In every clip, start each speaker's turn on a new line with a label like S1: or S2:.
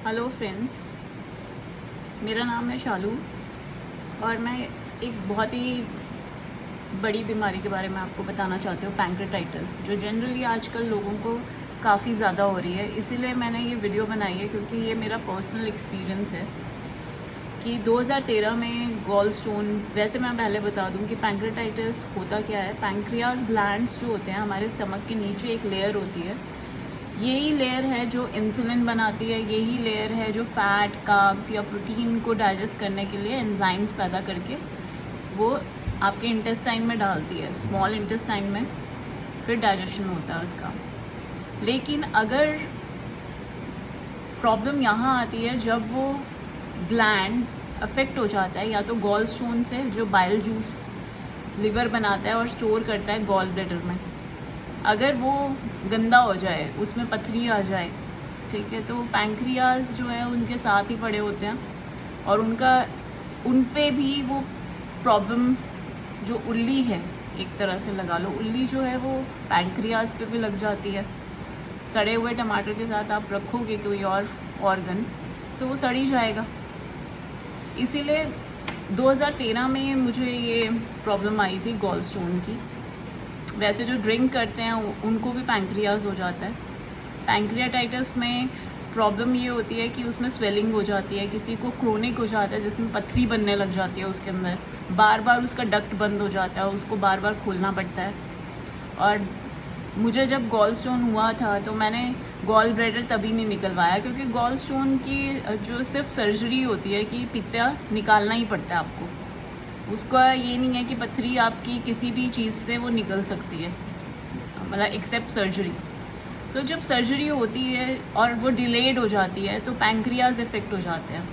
S1: Hello friends, मेरा नाम है शालू और मैं एक बहुत ही बड़ी बीमारी के बारे में आपको बताना चाहती हूँ, पैंक्रेटाइटिस, जो जनरली आजकल लोगों को काफ़ी ज़्यादा हो रही है। इसीलिए मैंने ये वीडियो बनाई है क्योंकि ये मेरा पर्सनल एक्सपीरियंस है कि 2013 में गॉल स्टोन। वैसे मैं पहले बता दूं कि पैंक्रेटाइटिस होता क्या है। पैंक्रियाज ग्लैंड्स जो होते हैं हमारे स्टमक के नीचे एक लेयर होती है, यही लेयर है जो इंसुलिन बनाती है, यही लेयर है जो फैट, कार्ब्स या प्रोटीन को डाइजेस्ट करने के लिए एंजाइम्स पैदा करके वो आपके इंटेस्टाइन में डालती है, स्मॉल इंटेस्टाइन में, फिर डाइजेशन होता है उसका। लेकिन अगर प्रॉब्लम यहाँ आती है जब वो ग्लैंड अफेक्ट हो जाता है, या तो गॉल स्टोन से जो बाइल जूस लिवर बनाता है और स्टोर करता है गॉल ब्लैडर में, अगर वो गंदा हो जाए, उसमें पथरी आ जाए, ठीक है, तो पैंक्रियाज जो है उनके साथ ही पड़े होते हैं और उन पे भी वो प्रॉब्लम, जो उल्ली है एक तरह से लगा लो, उल्ली जो है वो पैंक्रियाज पे भी लग जाती है। सड़े हुए टमाटर के साथ आप रखोगे कोई और ऑर्गन तो वो सड़ ही जाएगा। इसीलिए 2013 में मुझे ये प्रॉब्लम आई थी गॉल स्टोन की। वैसे जो ड्रिंक करते हैं उनको भी पैंक्रियाज हो जाता है। पैंक्रियाटाइटिस में प्रॉब्लम ये होती है कि उसमें स्वेलिंग हो जाती है, किसी को क्रोनिक हो जाता है जिसमें पथरी बनने लग जाती है उसके अंदर, बार बार उसका डक्ट बंद हो जाता है, उसको बार बार खोलना पड़ता है। और मुझे जब गॉल स्टोन हुआ था तो मैंने गॉल ब्लैडर तभी नहीं निकलवाया, क्योंकि गॉल स्टोन की जो सिर्फ सर्जरी होती है कि पित्ता निकालना ही पड़ता है आपको, उसका ये नहीं है कि पथरी आपकी किसी भी चीज़ से वो निकल सकती है, मतलब एक्सेप्ट सर्जरी। तो जब सर्जरी होती है और वो डिलेड हो जाती है तो पैंक्रियाज इफेक्ट हो जाते हैं।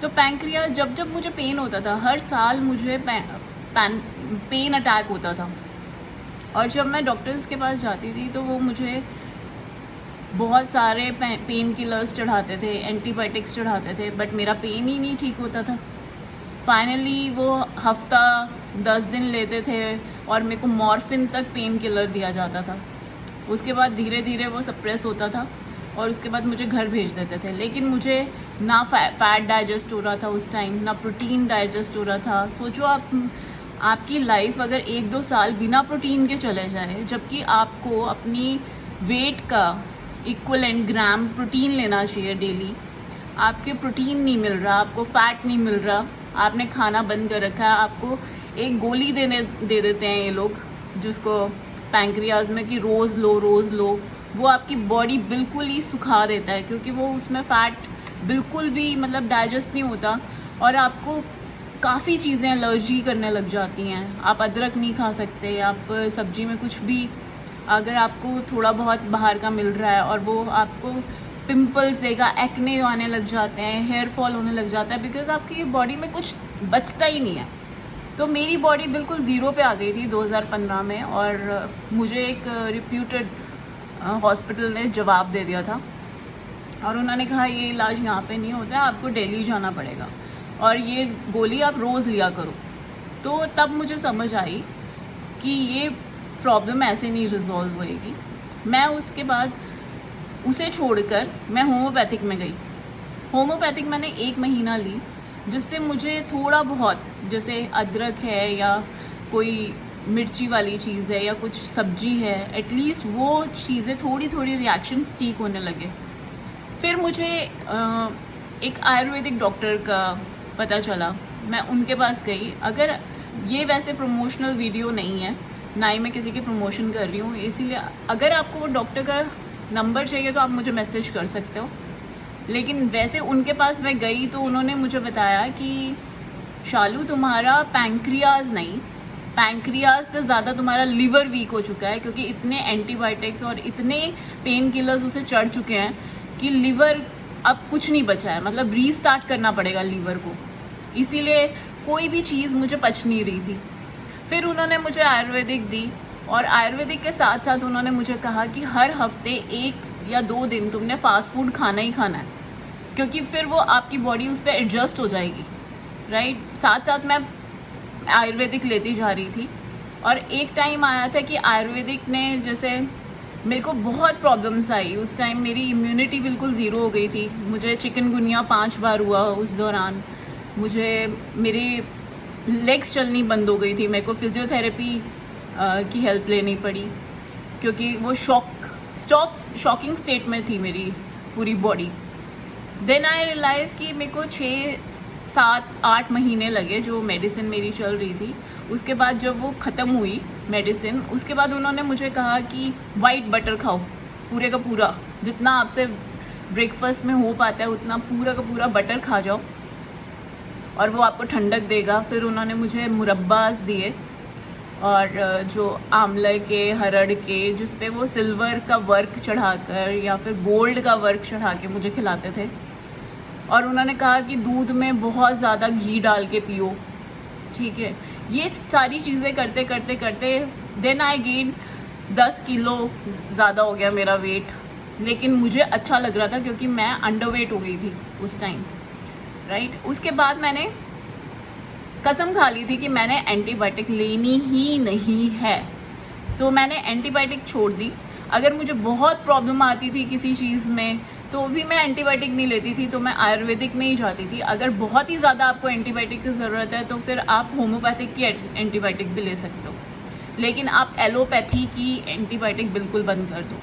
S1: तो पैंक्रियाज, जब जब मुझे पेन होता था, हर साल मुझे पेन अटैक होता था, और जब मैं डॉक्टर्स के पास जाती थी तो वो मुझे बहुत सारे पेन किलर्स चढ़ाते थे, एंटीबायोटिक्स चढ़ाते थे, बट मेरा पेन ही नहीं ठीक होता था। फाइनली वो हफ्ता 10 दिन लेते थे और मेरे को मॉर्फिन तक पेन किलर दिया जाता था। उसके बाद धीरे धीरे वो सप्रेस होता था और उसके बाद मुझे घर भेज देते थे। लेकिन मुझे ना फैट डाइजेस्ट हो रहा था उस टाइम, ना प्रोटीन डाइजेस्ट हो रहा था। सोचो आपकी लाइफ अगर 1-2 साल बिना प्रोटीन के चले जाए, जबकि आपको अपनी वेट का इक्वलेंट ग्राम प्रोटीन लेना चाहिए डेली, आपके प्रोटीन नहीं मिल रहा, आपको फैट नहीं मिल रहा, आपने खाना बंद कर रखा है, आपको एक गोली दे देते हैं ये लोग, जिसको पैंक्रियाज में कि रोज़ लो, वो आपकी बॉडी बिल्कुल ही सुखा देता है, क्योंकि वो उसमें फ़ैट बिल्कुल भी मतलब डाइजेस्ट नहीं होता और आपको काफ़ी चीज़ें एलर्जी करने लग जाती हैं। आप अदरक नहीं खा सकते, आप सब्जी में कुछ भी, अगर आपको थोड़ा बहुत बाहर का मिल रहा है और वो आपको पिंपल्स देगा, एक्ने आने लग जाते हैं, हेयर फॉल होने लग जाता है, बिकॉज आपकी बॉडी में कुछ बचता ही नहीं है। तो मेरी बॉडी बिल्कुल ज़ीरो पे आ गई थी 2015 में, और मुझे एक रिप्यूटेड हॉस्पिटल ने जवाब दे दिया था और उन्होंने कहा ये इलाज यहाँ पे नहीं होता है, आपको दिल्ली जाना पड़ेगा और ये गोली आप रोज़ लिया करो। तो तब मुझे समझ आई कि ये प्रॉब्लम ऐसे नहीं रिजॉल्व होएगी। मैं उसके बाद उसे छोड़कर मैं होम्योपैथिक में गई। होम्योपैथिक मैंने 1 महीना ली, जिससे मुझे थोड़ा बहुत, जैसे अदरक है या कोई मिर्ची वाली चीज़ है या कुछ सब्जी है, एटलीस्ट वो चीज़ें थोड़ी थोड़ी रिएक्शंस ठीक होने लगे। फिर मुझे एक आयुर्वेदिक डॉक्टर का पता चला, मैं उनके पास गई। अगर ये वैसे प्रमोशनल वीडियो नहीं है, ना ही मैं किसी की प्रमोशन कर रही हूँ, इसीलिए अगर आपको वो डॉक्टर का नंबर चाहिए तो आप मुझे मैसेज कर सकते हो। लेकिन वैसे उनके पास मैं गई तो उन्होंने मुझे बताया कि शालू, तुम्हारा पैंक्रियाज नहीं, पैंक्रियाज से ज़्यादा तुम्हारा लिवर वीक हो चुका है, क्योंकि इतने एंटीबायोटिक्स और इतने पेन किलर्स उसे चढ़ चुके हैं कि लिवर अब कुछ नहीं बचा है, मतलब रीस्टार्ट करना पड़ेगा लीवर को। इसीलिए कोई भी चीज़ मुझे पच नहीं रही थी। फिर उन्होंने मुझे आयुर्वेदिक दी, और आयुर्वेदिक के साथ साथ उन्होंने मुझे कहा कि हर हफ्ते 1 या 2 दिन तुमने फास्ट फूड खाना ही खाना है, क्योंकि फिर वो आपकी बॉडी उस पर एडजस्ट हो जाएगी, राइट। साथ साथ मैं आयुर्वेदिक लेती जा रही थी, और एक टाइम आया था कि आयुर्वेदिक ने जैसे मेरे को बहुत प्रॉब्लम्स आई उस टाइम। मेरी इम्यूनिटी बिल्कुल ज़ीरो हो गई थी। मुझे चिकनगुनिया 5 बार हुआ उस दौरान। मुझे मेरी लेग्स चलनी बंद हो गई थी। मेरे को फिज़ियोथेरेपी की हेल्प लेनी पड़ी क्योंकि वो शॉकिंग स्टेट में थी मेरी पूरी बॉडी। देन आई रियलाइज़ कि मेरे को 6-7-8 महीने लगे जो मेडिसिन मेरी चल रही थी। उसके बाद जब वो ख़त्म हुई मेडिसिन, उसके बाद उन्होंने मुझे कहा कि वाइट बटर खाओ पूरे का पूरा, जितना आपसे ब्रेकफास्ट में हो पाता है उतना पूरा का पूरा बटर खा जाओ और वो आपको ठंडक देगा। फिर उन्होंने मुझे मुरब्बास दिए और जो आंवले के, हरड़ के, जिस पे वो सिल्वर का वर्क चढ़ाकर या फिर गोल्ड का वर्क चढ़ा के मुझे खिलाते थे। और उन्होंने कहा कि दूध में बहुत ज़्यादा घी डाल के पियो, ठीक है। ये सारी चीज़ें करते करते करते देन आई गेन 10 किलो ज़्यादा हो गया मेरा वेट। लेकिन मुझे अच्छा लग रहा था क्योंकि मैं अंडरवेट हो गई थी उस टाइम, राइट। उसके बाद मैंने कसम खा ली थी कि मैंने एंटीबायोटिक लेनी ही नहीं है, तो मैंने एंटीबायोटिक छोड़ दी। अगर मुझे बहुत प्रॉब्लम आती थी किसी चीज़ में तो भी मैं एंटीबायोटिक नहीं लेती थी, तो मैं आयुर्वेदिक में ही जाती थी। अगर बहुत ही ज़्यादा आपको एंटीबायोटिक की ज़रूरत है तो फिर आप होम्योपैथिक की एंटीबायोटिक भी ले सकते हो, लेकिन आप एलोपैथी की एंटीबायोटिक बिल्कुल बंद कर दो।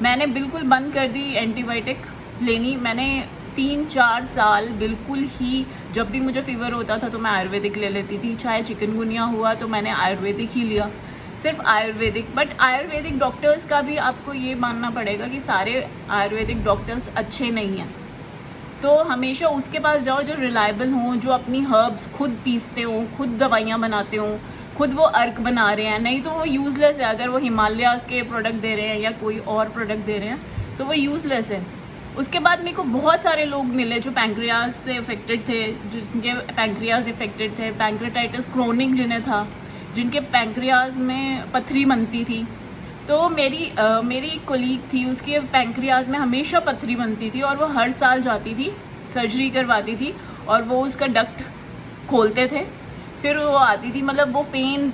S1: मैंने बिल्कुल बंद कर दी एंटीबायोटिक लेनी। मैंने 3-4 साल बिल्कुल ही, जब भी मुझे फीवर होता था तो मैं आयुर्वेदिक ले लेती थी। चाहे चिकनगुनिया हुआ तो मैंने आयुर्वेदिक ही लिया, सिर्फ आयुर्वेदिक। बट आयुर्वेदिक डॉक्टर्स का भी आपको ये मानना पड़ेगा कि सारे आयुर्वेदिक डॉक्टर्स अच्छे नहीं हैं। तो हमेशा उसके पास जाओ जो रिलायबल हों, जो अपनी हर्ब्स खुद पीसते हों, खुद दवाइयाँ बनाते हों, खुद वो अर्क बना रहे हैं। नहीं तो वो यूज़लेस है। अगर वो हिमालयाज़ के प्रोडक्ट दे रहे हैं या कोई और प्रोडक्ट दे रहे हैं तो वो यूज़लेस है। उसके बाद मेरे को बहुत सारे लोग मिले जो पैंक्रियाज से अफेक्टेड थे, जिनके पैंक्रियाज अफेक्टेड थे, पैंक्रेटाइटिस क्रोनिक जिन्हें था, जिनके पैंक्रियाज में पथरी बनती थी। तो मेरी एक कोलीग थी, उसके पैंक्रियाज में हमेशा पथरी बनती थी और वो हर साल जाती थी, सर्जरी करवाती थी और वो उसका डक्ट खोलते थे। फिर वो आती थी, मतलब वो पेन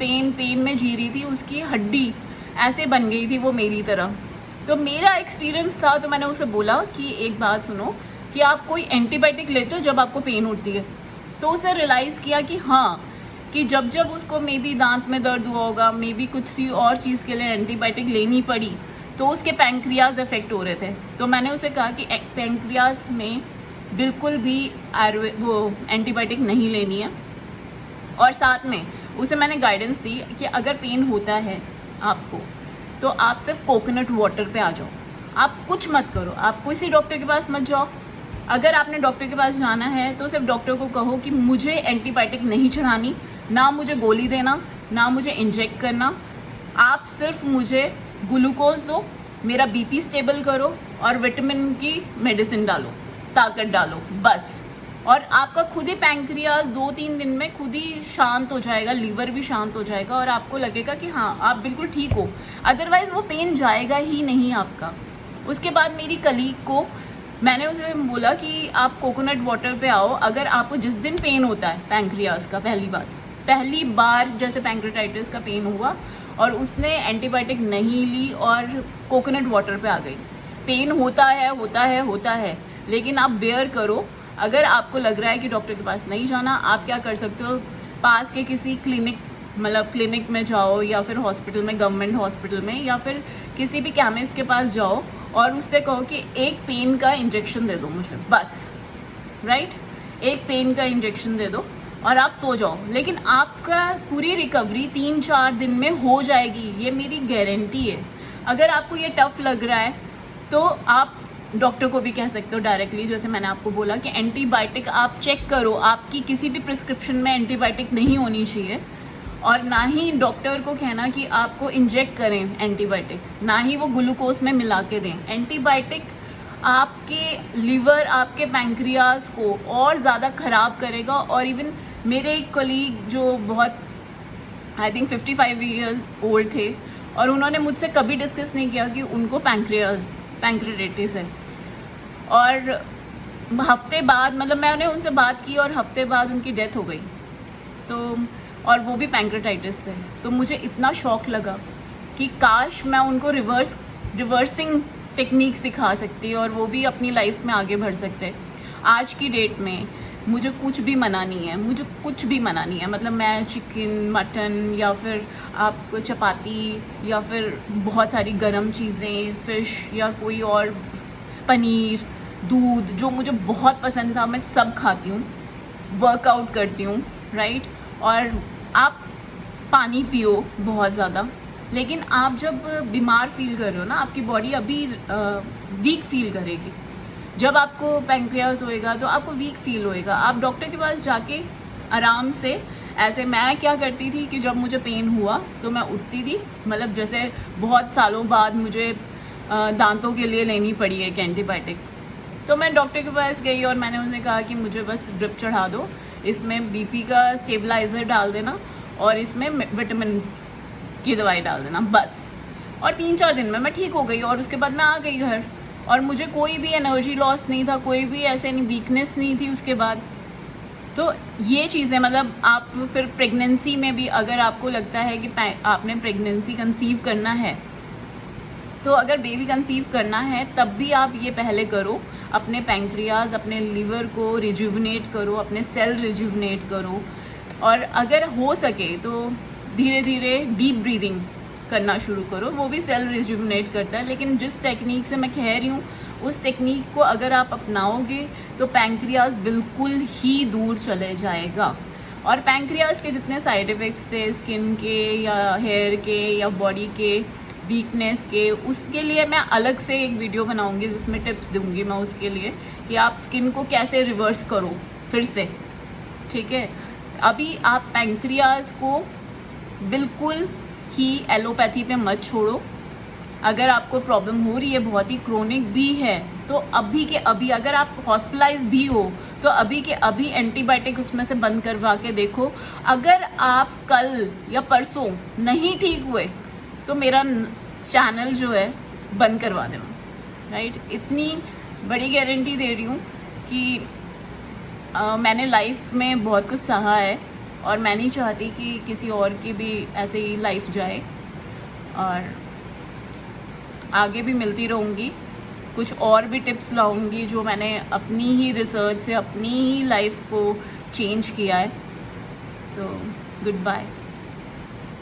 S1: में जी रही थी। उसकी हड्डी ऐसे बन गई थी वो मेरी तरह। तो मेरा एक्सपीरियंस था, तो मैंने उसे बोला कि एक बात सुनो कि आप कोई एंटीबायोटिक लेते हो जब आपको पेन उठती है। तो उसने रियलाइज़ किया कि हाँ, कि जब जब उसको मे बी दांत में दर्द हुआ होगा, मे बी कुछ सी और चीज़ के लिए एंटीबायोटिक लेनी पड़ी, तो उसके पैंक्रियाज इफेक्ट हो रहे थे। तो मैंने उसे कहा कि पैंक्रियाज में बिल्कुल भी वो एंटीबायोटिक नहीं लेनी है। और साथ में उसे मैंने गाइडेंस दी कि अगर पेन होता है आपको तो आप सिर्फ कोकोनट वाटर पे आ जाओ, आप कुछ मत करो, आप किसी डॉक्टर के पास मत जाओ। अगर आपने डॉक्टर के पास जाना है तो सिर्फ डॉक्टर को कहो कि मुझे एंटीबायोटिक नहीं चढ़ानी, ना मुझे गोली देना, ना मुझे इंजेक्ट करना, आप सिर्फ मुझे ग्लूकोज दो, मेरा बीपी स्टेबल करो और विटामिन की मेडिसिन डालो, ताकत डालो, बस। और आपका खुद ही पैंक्रियाज 2-3 दिन में खुद ही शांत हो जाएगा, लीवर भी शांत हो जाएगा और आपको लगेगा कि हाँ आप बिल्कुल ठीक हो। अदरवाइज़ वो पेन जाएगा ही नहीं आपका। उसके बाद मेरी कलीग को मैंने उसे बोला कि आप कोकोनट वाटर पे आओ। अगर आपको जिस दिन पेन होता है पैंक्रियाज का, पहली बार जैसे पैंक्रेटाइटिस का पेन हुआ और उसने एंटीबायोटिक नहीं ली और कोकोनट वाटर पे आ गई। पेन होता है, लेकिन आप बेयर करो। अगर आपको लग रहा है कि डॉक्टर के पास नहीं जाना, आप क्या कर सकते हो, पास के किसी क्लिनिक में जाओ या फिर हॉस्पिटल में, गवर्नमेंट हॉस्पिटल में, या फिर किसी भी केमिस्ट के पास जाओ और उससे कहो कि एक पेन का इंजेक्शन दे दो मुझे, बस, राइट। एक पेन का इंजेक्शन दे दो और आप सो जाओ। लेकिन आपका पूरी रिकवरी 3-4 दिन में हो जाएगी, ये मेरी गारंटी है। अगर आपको ये टफ़ लग रहा है तो आप डॉक्टर को भी कह सकते हो डायरेक्टली, जैसे मैंने आपको बोला कि एंटीबायोटिक आप चेक करो, आपकी किसी भी प्रिस्क्रिप्शन में एंटीबायोटिक नहीं होनी चाहिए। और ना ही डॉक्टर को कहना कि आपको इंजेक्ट करें एंटीबायोटिक, ना ही वो ग्लूकोज में मिला के दें। एंटीबायोटिक आपके लिवर, आपके पैंक्रियाज को और ज़्यादा ख़राब करेगा। और इवन मेरे एक कलीग जो बहुत आई थिंक 55 ईयर्स ओल्ड थे और उन्होंने मुझसे कभी डिस्कस नहीं किया कि उनको पैंक्रेटाइटिस है। और हफ्ते बाद, मतलब मैंने उनसे बात की और हफ्ते बाद उनकी डेथ हो गई। तो और वो भी पैंक्रेटाइटिस से। तो मुझे इतना शौक लगा कि काश मैं उनको रिवर्स रिवर्सिंग टेक्निक सिखा सकती है और वो भी अपनी लाइफ में आगे बढ़ सकते हैं। आज की डेट में मुझे कुछ भी मना नहीं है, मुझे कुछ भी मना नहीं है। मतलब मैं चिकन, मटन या फिर आपको चपाती या फिर बहुत सारी गरम चीज़ें, फ़िश या कोई और, पनीर, दूध, जो मुझे बहुत पसंद था मैं सब खाती हूँ, वर्कआउट करती हूँ, राइट। और आप पानी पियो बहुत ज़्यादा। लेकिन आप जब बीमार फील कर रहे हो ना, आपकी बॉडी अभी वीक फील करेगी। जब आपको पैंक्रियास होएगा तो आपको वीक फील होएगा। आप डॉक्टर के पास जाके आराम से, ऐसे मैं क्या करती थी कि जब मुझे पेन हुआ तो मैं उठती थी, मतलब जैसे बहुत सालों बाद मुझे दांतों के लिए लेनी पड़ी एक एंटीबायोटिक, तो मैं डॉक्टर के पास गई और मैंने उन्हें कहा कि मुझे बस ड्रिप चढ़ा दो, इसमें बीपी का स्टेबलाइज़र डाल देना और इसमें विटामिन की दवाई डाल देना बस। और 3-4 दिन में मैं ठीक हो गई और उसके बाद मैं आ गई घर और मुझे कोई भी एनर्जी लॉस नहीं था, कोई भी ऐसे वीकनेस नहीं थी उसके बाद। तो ये चीज़ें, मतलब आप फिर प्रेगनेंसी में भी अगर आपको लगता है कि आपने प्रेगनेंसी कंसीव करना है, तो अगर बेबी कंसीव करना है तब भी आप ये पहले करो, अपने पैंक्रियाज, अपने लीवर को रिजुवनेट करो, अपने सेल रिजुवनेट करो। और अगर हो सके तो धीरे धीरे डीप ब्रीदिंग करना शुरू करो, वो भी सेल रिजुवनेट करता है। लेकिन जिस टेक्निक से मैं कह रही हूँ उस टेक्निक को अगर आप अपनाओगे तो पैंक्रियाज बिल्कुल ही दूर चले जाएगा। और पैंक्रियाज के जितने साइड इफ़ेक्ट्स थे, स्किन के या हेयर के या बॉडी के वीकनेस के, उसके लिए मैं अलग से एक वीडियो बनाऊंगी जिसमें टिप्स दूंगी मैं उसके लिए कि आप स्किन को कैसे रिवर्स करो फिर से, ठीक है। अभी आप पैंक्रियाज को बिल्कुल ही एलोपैथी पे मत छोड़ो। अगर आपको प्रॉब्लम हो रही है, बहुत ही क्रोनिक भी है, तो अभी के अभी, अगर आप हॉस्पिटलाइज भी हो तो अभी के अभी एंटीबायोटिक उसमें से बंद करवा के देखो। अगर आप कल या परसों नहीं ठीक हुए तो मेरा चैनल जो है बंद करवा देना, राइट। इतनी बड़ी गारंटी दे रही हूँ कि मैंने लाइफ में बहुत कुछ सहा है और मैं नहीं चाहती कि किसी और की भी ऐसे ही लाइफ जाए। और आगे भी मिलती रहूँगी, कुछ और भी टिप्स लाऊंगी जो मैंने अपनी ही रिसर्च से अपनी ही लाइफ को चेंज किया है। तो गुड बाय।